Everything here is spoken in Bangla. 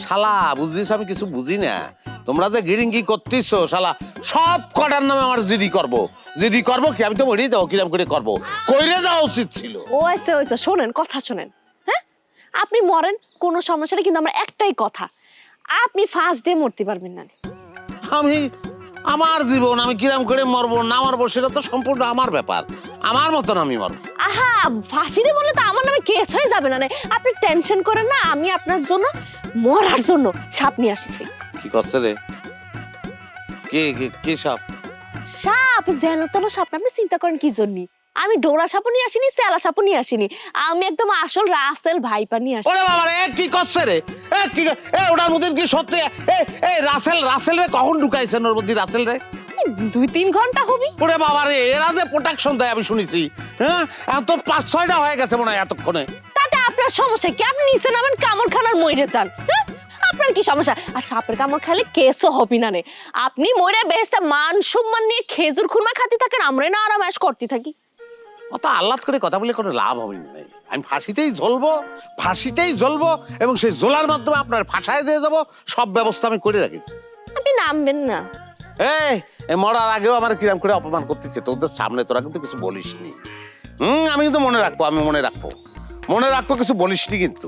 শালা বুঝছিস আমি কিছু বুঝি না। তোমরা যে গিরিঙ্গি করতেছো শালা, সব কটার নামে আমার জিডি করবো কি? আমি তো মরেই যাবো, কিরম করে করবো? কইরে যাওয়া উচিত ছিল। ওইসে শোনেন, কথা শোনেন। হ্যাঁ, আপনি মরেন কোনো সমস্যা নেই, কিন্তু আমার একটাই কথা, আপনি ফাঁস দিয়ে মরতে পারবেন না। আমি আমার জীবন আমি কিরম করে মরবো না মরবো সেটা তো সম্পূর্ণ আমার ব্যাপার। আমার মতন আমি মরবো। আহা, ফাঁসি দিয়ে বললে তো আমার নামে কেস হয়ে যাবে না। আপনি টেনশন করেন না, আমি আপনার জন্য মরার জন্য সাপ নিয়ে আসছি। কি করছে রে? কে সাপ? সাপ যেন তেন সাপ না, আপনি চিন্তা করেন কি জন্য? আমি ডোরা সাপও নিয়ে আসিনি, সেলা সাপও নিয়ে আসিনি, আমি একদম আসল রাসেল ভাইপা নিয়ে আসি। ওরে বাবা রে, কি করছে রে? ওটার মধ্যে কি সত্যি রাসেল রে কখন ঢুকাইছেন ওর মধ্যে? রাসেল রে 2-3 ঘন্টা হবি। ওরে বাবা রে, এরা যে প্রোটেকশন দেয় আমি শুনেছি। হ্যাঁ, এত 5-6টা হয়ে গেছে মনে হয় এতক্ষণে। তাতে আপনার সমস্যা কি? আপনি নিচে নামেন, কামড় খানার মইরে যান। হ্যাঁ, আপনার কি সমস্যা? আর সাপের কামড় খেলে কেসও হবি না রে। আপনি মইরে বেহেশতে মান সম্মান নিয়ে খেজুর খুরমা খাতে থাকেন, আমরা না আরাম আয়েশ করতে থাকি। অত আহ্লাদ করে কথা বলে কোনো লাভ হবে না। আমি ফাঁসিতেই জ্বলবো এবং সেই জ্বলার মাধ্যমে আপনার ফাঁসায় দিয়ে যাবো। সব ব্যবস্থা আমি করে রাখিছি। আপনি নামবেন না। এই মরার আগেও আমার কিরাম করে অপমান করতেছে তোদের সামনে, তোরা কিন্তু কিছু বলিসনি। আমি কিন্তু মনে রাখবো, কিছু বলিসনি কিন্তু।